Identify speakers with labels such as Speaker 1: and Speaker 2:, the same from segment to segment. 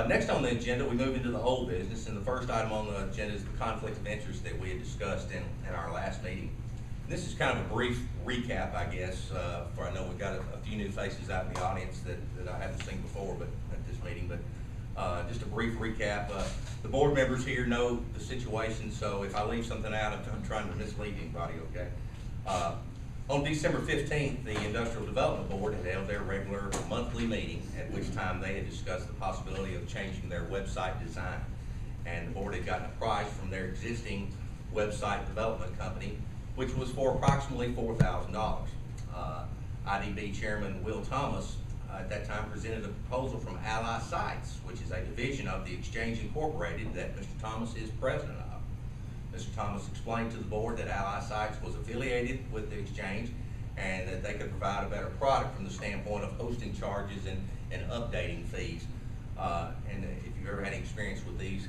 Speaker 1: Next on the agenda, we move into the old business, and the first item on the agenda is the conflict of interest that we had discussed in our last meeting. This is kind of a brief recap, I guess, for I know we've got a few new faces out in the audience that I haven't seen before but at this meeting, but just a brief recap. The board members here know the situation, so if I leave something out, I'm trying to mislead anybody, okay? On December 15th, the Industrial Development Board had held their regular monthly meeting, at which time they had discussed the possibility of changing their website design. And the board had gotten a price from their existing website development company, which was for approximately $4,000. IDB Chairman Will Thomas at that time presented a proposal from Ally Sites, which is a division of the Exchange Incorporated that Mr. Thomas is president of. Mr. Thomas explained to the board that Ally Sites was affiliated with the exchange and that they could provide a better product from the standpoint of hosting charges and updating fees. And if you've ever had any experience with these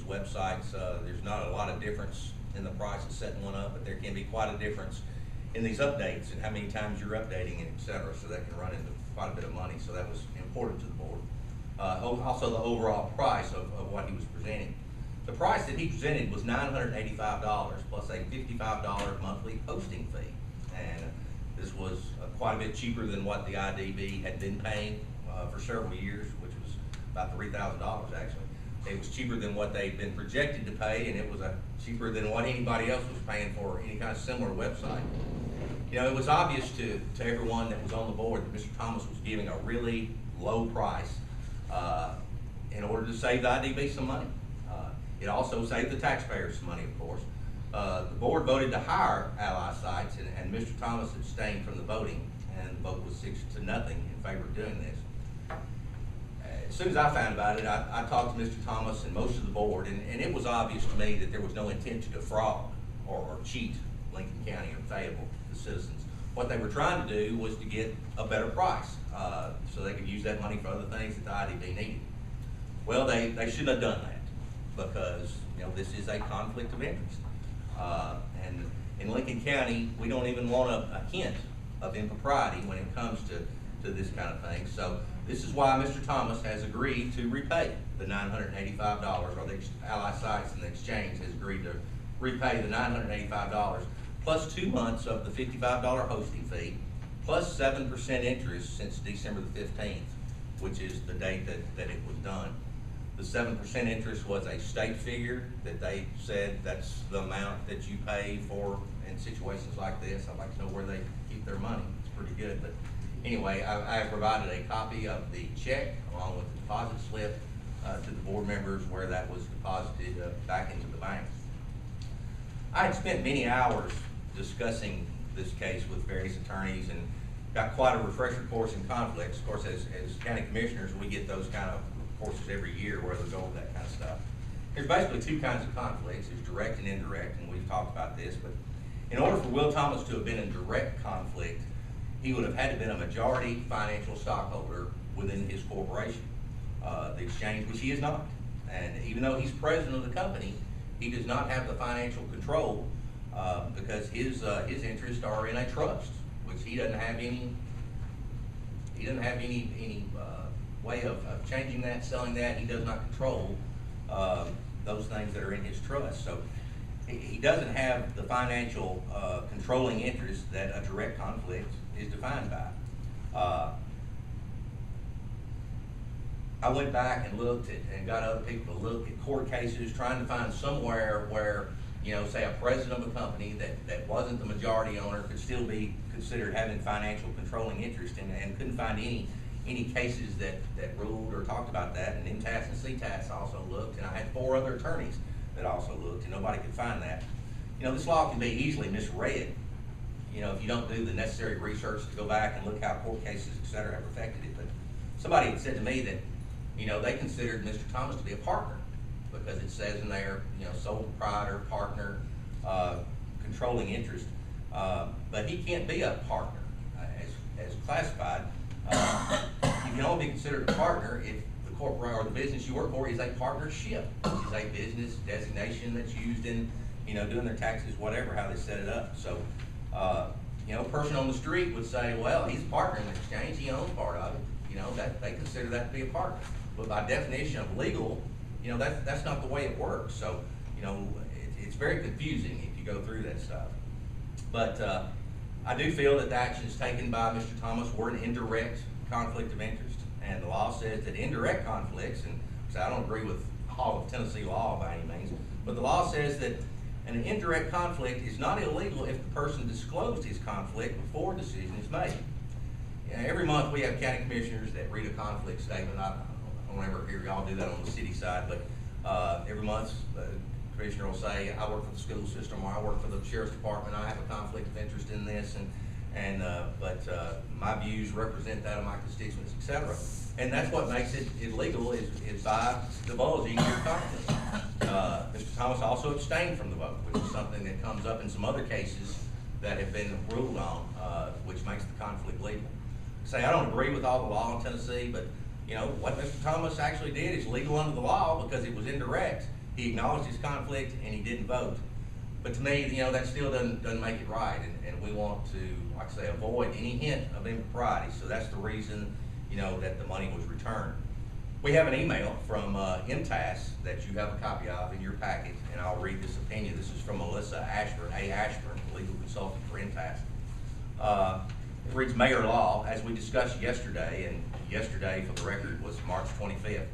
Speaker 1: websites, there's not a lot of difference in the price of setting one up, but there can be quite a difference in these updates and how many times you're updating it, et cetera. So that can run into quite a bit of money. So that was important to the board. Also the overall price of what he was presenting. The price that he presented was $985 plus a $55 monthly hosting fee. And this was quite a bit cheaper than what the IDB had been paying for several years, which was about $3,000 actually. It was cheaper than what they'd been projected to pay, and it was cheaper than what anybody else was paying for any kind of similar website. You know, it was obvious to everyone that was on the board that Mr. Thomas was giving a really low price in order to save the IDB some money. It also saved the taxpayers some money, of course. The board voted to hire Ally Sites, and Mr. Thomas abstained from the voting, and the vote was 6-0 in favor of doing this. As soon as I found about it, I talked to Mr. Thomas and most of the board, and it was obvious to me that there was no intent to defraud or cheat Lincoln County or Fayetteville, the citizens. What they were trying to do was to get a better price so they could use that money for other things that the IDB needed. Well, they shouldn't have done that, because this is a conflict of interest. And in Lincoln County, we don't even want a hint of impropriety when it comes to this kind of thing. So this is why Mr. Thomas has agreed to repay the $985, or the Ally Sites and the exchange has agreed to repay the $985 plus 2 months of the $55 hosting fee, plus 7% interest since December the 15th, which is the date that it was done. The 7% interest was a state figure that they said that's the amount that you pay for in situations like this. I'd like to know where they keep their money. It's pretty good. But anyway, I have provided a copy of the check along with the deposit slip to the board members where that was deposited back into the bank. I had spent many hours discussing this case with various attorneys and got quite a refresher course in conflicts. Of course, as county commissioners, we get those kind of courses every year where they go over that kind of stuff. There's basically two kinds of conflicts. There's direct and indirect, and we've talked about this, but in order for Will Thomas to have been in direct conflict, he would have had to have been a majority financial stockholder within his corporation, the exchange, which he is not. And even though he's president of the company, he does not have the financial control because his interests are in a trust, which he doesn't have any way of changing that, selling that. He does not control those things that are in his trust. So he doesn't have the financial controlling interest that a direct conflict is defined by. I went back and looked at and got other people to look at court cases, trying to find somewhere where, say a president of a company that wasn't the majority owner could still be considered having financial controlling interest, and couldn't find any cases that ruled or talked about that. And MTAS and CTAS also looked, and I had 4 other attorneys that also looked, and nobody could find that. This law can be easily misread, if you don't do the necessary research to go back and look how court cases, et cetera, have affected it. But somebody had said to me that, they considered Mr. Thomas to be a partner because it says in there, sole proprietor, partner, controlling interest. But he can't be a partner as classified. You can only be considered a partner if the corporate or the business you work for is a partnership, which is a business designation that's used in, doing their taxes, whatever, how they set it up. So, a person on the street would say, well, he's a partner in the exchange, he owns part of it. That they consider that to be a partner. but by definition of legal, you know, that's not the way it works. So, you know, it's very confusing if you go through that stuff. But I do feel that the actions taken by Mr. Thomas were an indirect conflict of interest, and the law says that indirect conflicts, and so I don't agree with all of Tennessee law by any means, but the law says that an indirect conflict is not illegal if the person disclosed his conflict before a decision is made. Every month we have county commissioners that read a conflict statement. I don't ever hear y'all do that on the city side, but every month the commissioner will say, I work for the school system, or I work for the sheriff's department, I have a conflict of interest in this, but my views represent that of my constituents, etc. And that's what makes it illegal is by divulging your conflict. Mr. Thomas also abstained from the vote, which is something that comes up in some other cases that have been ruled on, which makes the conflict legal. Say, I don't agree with all the law in Tennessee, but you know, what Mr. Thomas actually did is legal under the law because it was indirect. He acknowledged his conflict and he didn't vote. But to me, you know, that still doesn't make it right, and we want to, like I say, avoid any hint of impropriety. So that's the reason, you know, that the money was returned. We have an email from MTAS that you have a copy of in your packet, and I'll read this opinion. This is from Melissa Ashburn, A. Ashburn, legal consultant for MTAS. It reads, Mayor Law, as we discussed yesterday, and yesterday for the record was March 25th,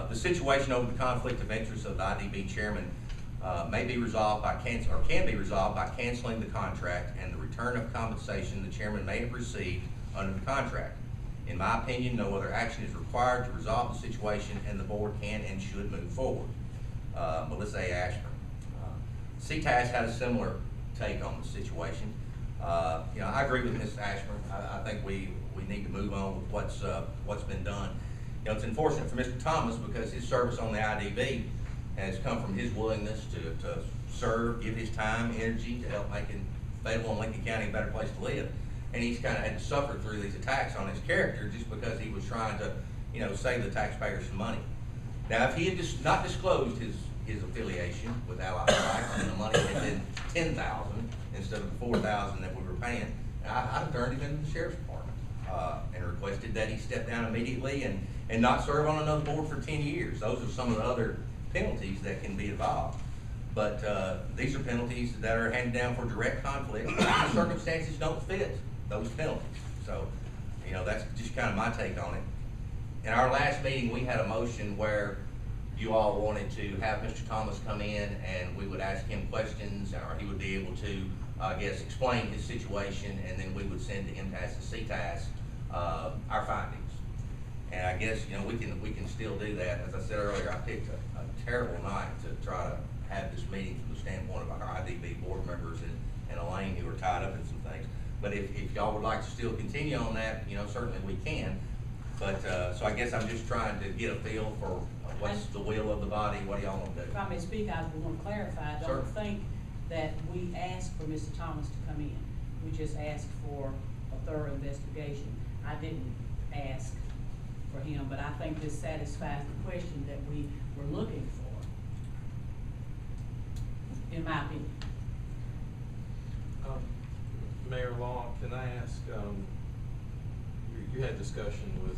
Speaker 1: the situation over the conflict of interest of the IDB chairman may be resolved by can be resolved by canceling the contract and the return of compensation the chairman may have received under the contract. In my opinion, no other action is required to resolve the situation, and the board can and should move forward. Melissa A. Ashburn. CTAS had a similar take on the situation. You know, I agree with Ms. Ashburn. I think we need to move on with what's been done. You know, it's unfortunate for Mr. Thomas because his service on the IDB has come from his willingness to serve, give his time, energy to help making Fayetteville and Lincoln County a better place to live. And he's kind of had to suffer through these attacks on his character just because he was trying to, you know, save the taxpayers some money. Now, if he had just not disclosed his affiliation with Allied Rights and the money had been $10,000 instead of the $4,000 that we were paying, I'd turned him into the sheriff's department and requested that he step down immediately and not serve on another board for 10 years. Those are some of the other penalties that can be involved. But these are penalties that are handed down for direct conflict. The circumstances don't fit those penalties. So, you know, that's just kind of my take on it. In our last meeting, we had a motion where you all wanted to have Mr. Thomas come in and we would ask him questions, or he would be able to, I guess, explain his situation, and then we would send to MTAS and CTAS our findings. And I guess, you know, we can still do that. As I said earlier, I picked a terrible night to try to have this meeting from the standpoint of our IDB board members and Elaine, who are tied up in some things. But if y'all would like to still continue on that, you know, certainly we can. But so I guess I'm just trying to get a feel for what's the will of the body. What do y'all want to do?
Speaker 2: If I may speak, I want to clarify. I don't think that we asked for Mr. Thomas to come in. We just asked for a thorough investigation. I didn't ask for him, but I think this satisfies the question that we were looking for, in my opinion.
Speaker 3: Mayor Law, can I ask, you had discussion with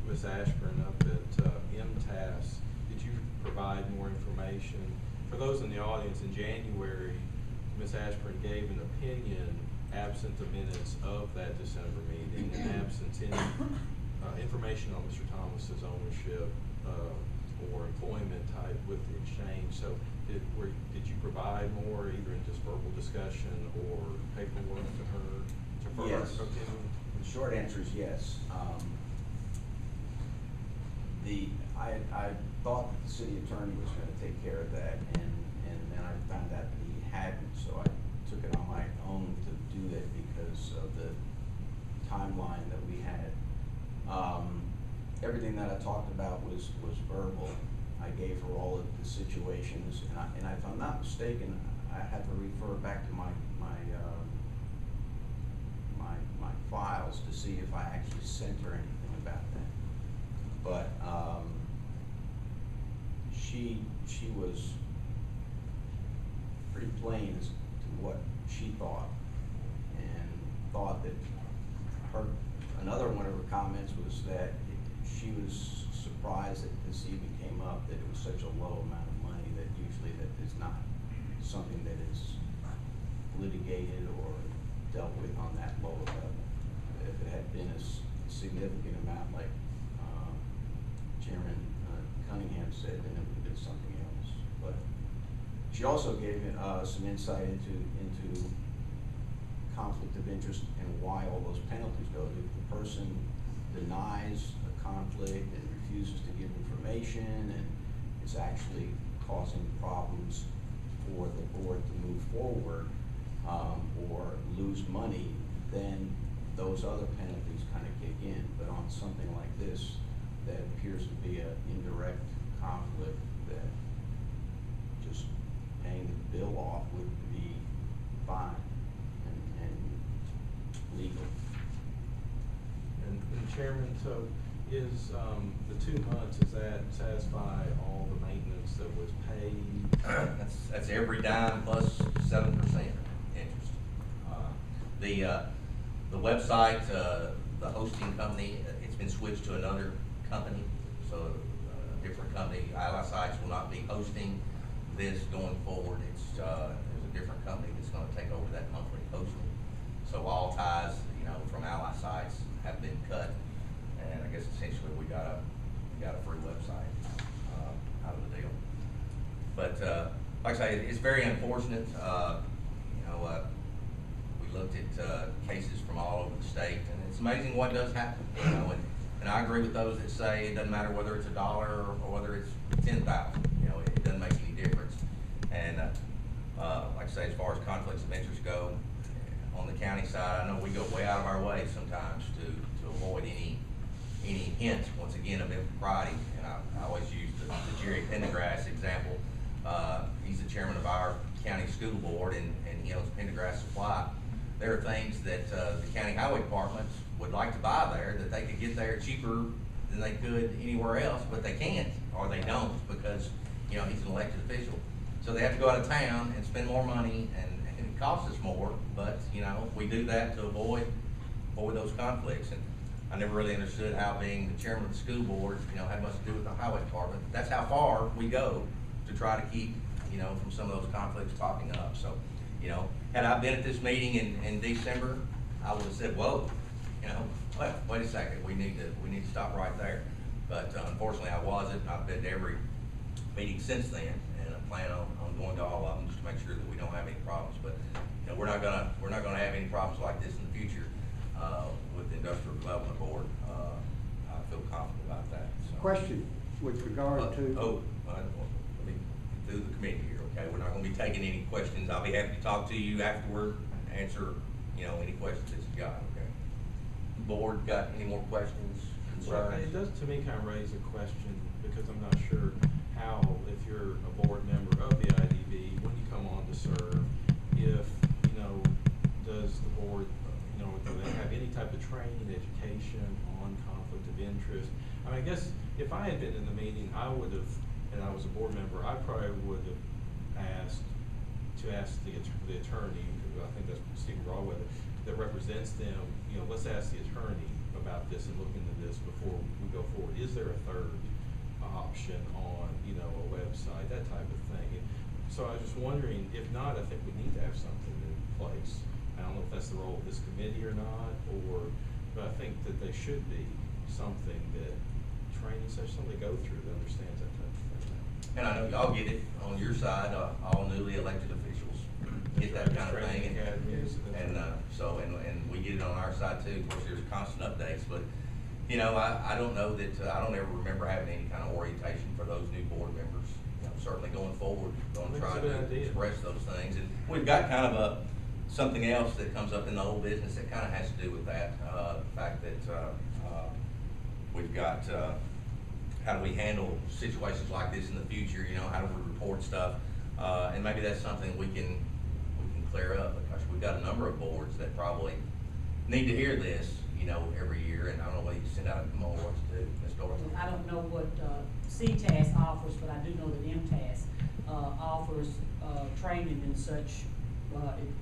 Speaker 3: Ms. Ashburn up at MTAS. Did you provide more information? For those in the audience, in January, Ms. Ashburn gave an opinion absent the minutes of that December meeting and absent any information on Mr. Thomas's ownership or employment type with the exchange. So did you provide more, either in just verbal discussion or paperwork to her?
Speaker 4: Yes. The short answer is yes. I thought that the city attorney was going to take care of that, and then I found out that he hadn't, so I took it on my own to do it because of the timeline that we had. Everything that I talked about was verbal. I gave her all of the situations, and if I'm not mistaken, I have to refer back to my files to see if I actually sent her anything about that. But she was pretty plain as to what she thought, and thought that another one of her comments was that she was surprised surprised that this even came up, that it was such a low amount of money, that usually that is not something that is litigated or dealt with on that lower level. If it had been a significant amount like Chairman Cunningham said, then it would have been something else. But she also gave some insight into conflict of interest and why all those penalties go. If the person denies a conflict and refuses to give information and it's actually causing problems for the board to move forward or lose money, then those other penalties kind of kick in. But on something like this, that appears to be an indirect conflict, that just paying the bill off would be fine and legal.
Speaker 3: And Chairman, so is the 2 months, does that satisfy all the maintenance that was paid?
Speaker 1: That's every dime plus 7% interest. The website, the hosting company, it's been switched to another company, so a different company. Sites will not be hosting this going forward. There's a different company that's going to take over that monthly hosting. So all ties, from Ally Sites have been cut, and I guess essentially we got a free website out of the deal. But like I say, it's very unfortunate. We looked at cases from all over the state, and it's amazing what does happen. And I agree with those that say it doesn't matter whether it's $1 or whether it's 10,000. It doesn't make any difference. And like I say, as far as conflicts of interest go, on the county side, I know we go way out of our way sometimes to avoid any hints, once again, of impropriety. And I always use the Jerry Pendergrass example. He's the chairman of our county school board, and he owns Pendergrass Supply. There are things that the county highway departments would like to buy there that they could get there cheaper than they could anywhere else, but they can't, or they don't, because he's an elected official. So they have to go out of town and spend more money, and it costs us more, but we do that to avoid those conflicts. And I never really understood how being the chairman of the school board had much to do with the highway department. That's how far we go to try to keep from some of those conflicts popping up. So had I been at this meeting in December, I would have said, whoa, well, wait a second, we need to stop right there. But unfortunately I wasn't. I've been to every meeting since then, and I plan on going to all of them just to make sure that we don't have any problems. But we're not gonna have any problems like this in the future with the Industrial Development Board. I feel confident about that. So.
Speaker 5: Question with regard to.
Speaker 1: Let me do the committee here, okay? We're not gonna be taking any questions. I'll be happy to talk to you afterward, answer, any questions that you got, okay? Board, got any more questions,
Speaker 3: Well,
Speaker 1: concerns?
Speaker 3: it does to me kind of raise a question, because I'm not sure how, if you're a board member of the IDB, when you come on to serve, if, does the board, do they have any type of training, education on conflict of interest? I mean, I guess if I had been in the meeting, I would have, and I was a board member, I probably would have asked the attorney, I think that's Stephen Rawweather, that represents them, let's ask the attorney about this and look into this before we go forward. Is there a third option on, a website, that type of thing? So I was just wondering, if not, I think we need to have something in place. I don't know if that's the role of this committee or not, but I think that there should be something that training sessions they go through that understands that type of thing.
Speaker 1: And I know y'all get it on your side, all newly elected officials get that kind of thing. And we get it on our side too. Of course, there's constant updates, but I don't know that, I don't ever remember having any kind of orientation for those new board members. Certainly going forward, going to try to express those things. And we've got kind of something else that comes up in the whole business that kind of has to do with that. The fact that we've got, how do we handle situations like this in the future? How do we report stuff? And maybe that's something we can clear up, because we've got a number of boards that probably need to hear this, every year, and I don't know whether you send out a memo what to do, Ms. Dorothy.
Speaker 2: I don't know what CTAS offers, but I do know that MTAS offers training in such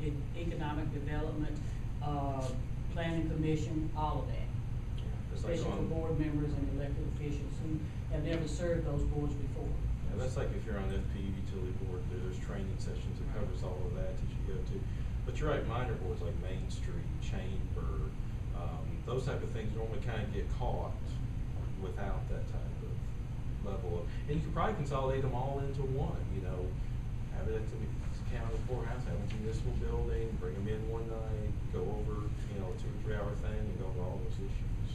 Speaker 2: in economic development, planning commission, all of that. Especially for board members and elected officials who have never served those boards before.
Speaker 3: Yeah, that's like if you're on FP utility board, there's training sessions that covers all of that you go to. But you're right, minor boards like Main Street, Chamber, those type of things normally kind of get caught without that type of level of, and you could probably consolidate them all into one, you know, have it at the county courthouse, have it at the municipal building, bring them in one night, go over, you know, a 2 or 3 hour thing and go over all those issues.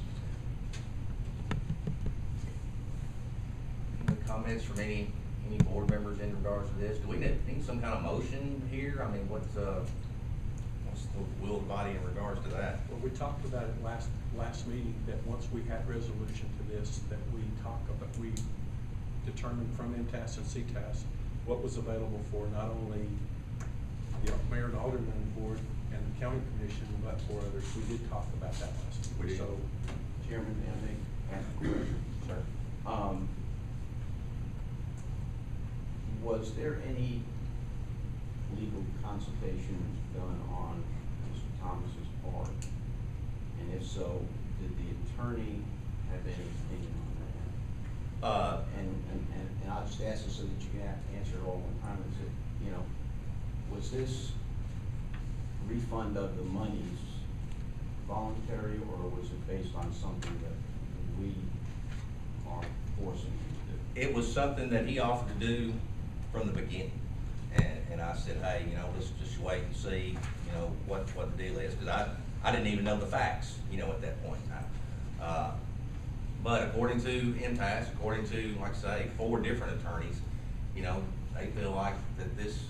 Speaker 1: Any comments from any board members in regards to this? Do we need some kind of motion here? I mean, what's the will of the body in regards to that?
Speaker 6: Well, we talked about it last meeting, that once we had resolution to this, that we determined from MTAS and CTAS what was available for not only the mayor and alderman board and the county commission, but for others. We did talk about that last
Speaker 1: We
Speaker 6: week.
Speaker 1: did.
Speaker 6: So,
Speaker 4: Chairman, may I make a question?
Speaker 1: Sir.
Speaker 4: Was there any legal consultation done on Mr. Thomas's part? And if so, did the attorney have any opinion on that? And I'll just ask this so that you can answer it all one time. Is it, you know, was this refund of the monies voluntary, or was it based on something that we are forcing him to do?
Speaker 1: It was something that he offered to do from the beginning. And I said, hey, you know, let's just wait and see, you know, what the deal is. Because I didn't even know the facts, you know, at that point in time. But according to MTAS, according to, like I say, 4 different attorneys, you know, they feel like that this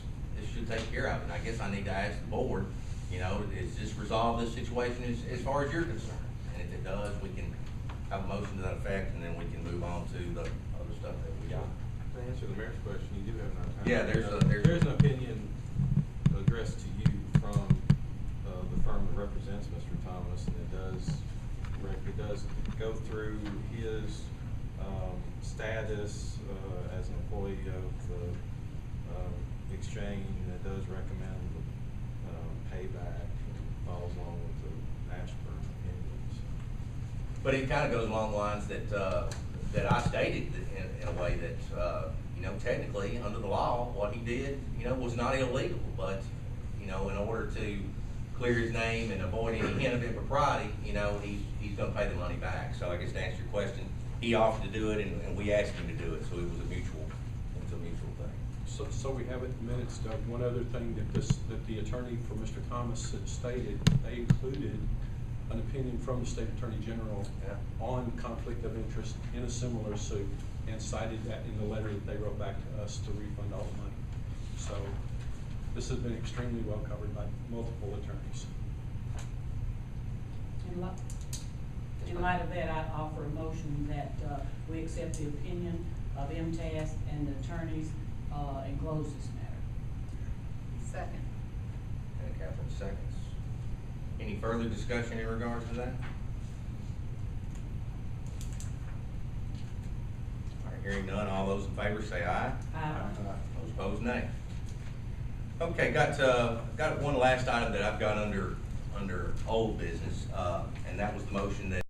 Speaker 1: should take care of it. And I guess I need to ask the board, you know, is this resolve this situation as far as you're concerned? And if it does, we can have a motion to that effect, and then we can move on to the other stuff that we got.
Speaker 3: To answer the mayor's question, you do have enough time.
Speaker 1: Yeah,
Speaker 3: there's an opinion addressed to you from the firm that represents Mr. Thomas, and it does go through his status as an employee of the exchange, and it does recommend payback. Follows along with the Ashburn opinions.
Speaker 1: But it kind of goes along the lines that I stated in a way that, you know, technically, under the law, what he did, you know, was not illegal. But, you know, in order to clear his name and avoid any hint of impropriety, you know, he's going to pay the money back. So I guess to answer your question, he offered to do it, and we asked him to do it. So it was a mutual thing.
Speaker 6: so we have it in minutes, Doug. One other thing that the attorney for Mr. Thomas had stated, they included an opinion from the state attorney general on conflict of interest in a similar suit, and cited that in the letter that they wrote back to us to refund all the money. So this has been extremely well covered by multiple attorneys.
Speaker 2: In light of that, I'd offer a motion that we accept the opinion of MTAS and the attorneys and close this matter.
Speaker 7: Second.
Speaker 1: And Catherine seconds. Any further discussion in regards to that? All right, hearing none, all those in favor say aye.
Speaker 2: Aye.
Speaker 1: Those opposed, nay. Okay, got one last item that I've got under old business, and that was the motion that